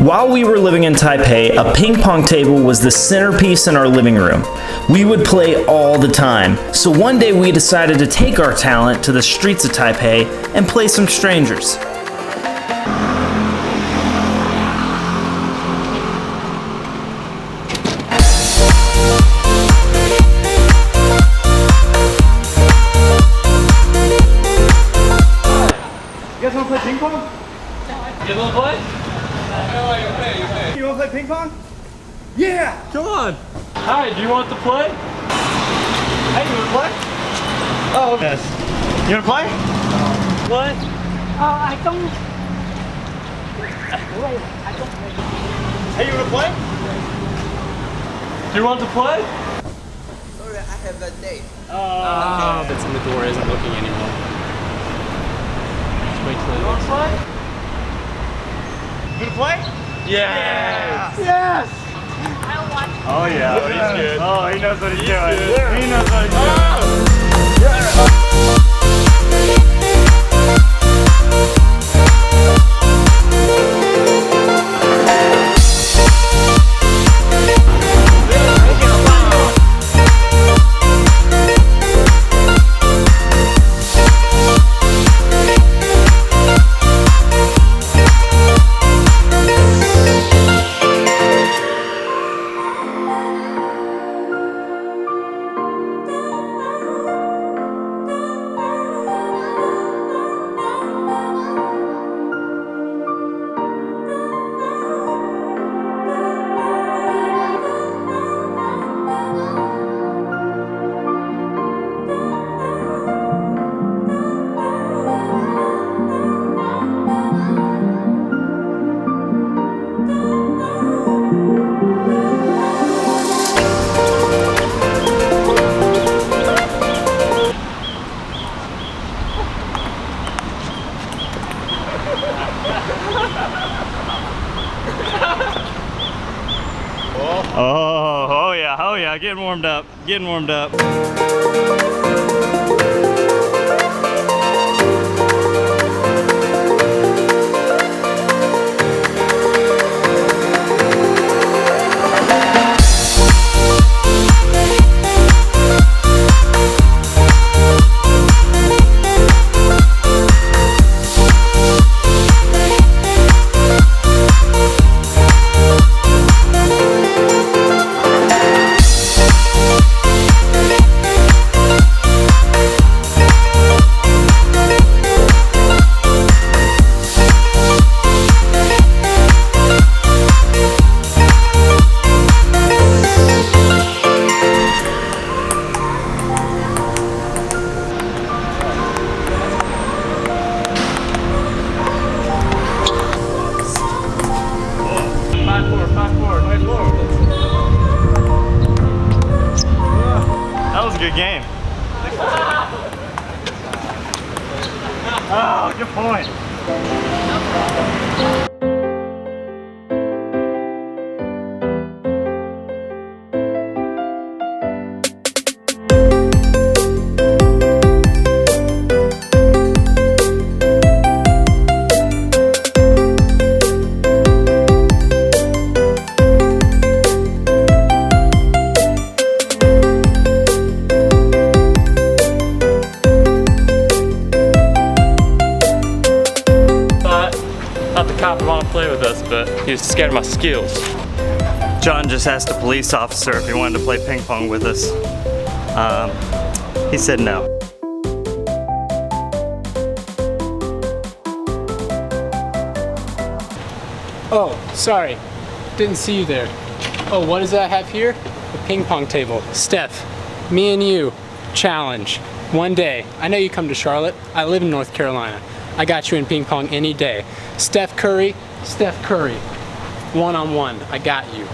While we were living in Taipei, a ping pong table was the centerpiece in our living room. We would play all the time, so one day we decided to take our talent to the streets of Taipei and play some strangers. You guys want to play ping pong? You wanna play? You want to play ping pong? Yeah! Come on. Hi, do you want to play? Hey, you want to play? Oh, yes. You want to play? What? I don't. Hey, you want to play? Do you want to play? Sorry, I have a date. Oh, that's in the door isn't looking anymore. Just wait till it looks. You want to play? Yes! Yes! I'll watch. Oh, yeah. Oh, he's good. Oh, he knows what he's doing. good. He knows what he's doing. Oh yeah, getting warmed up, getting warmed up. That was a good game. Oh, good point. Thought the cop would want to play with us, but he was scared of my skills. John just asked a police officer if he wanted to play ping pong with us. He said no. Oh, sorry. Didn't see you there. Oh, what does that have here? The ping pong table. Steph, me and you, challenge. One day. I know you come to Charlotte. I live in North Carolina. I got you in ping pong any day. Steph Curry, one-on-one. I got you.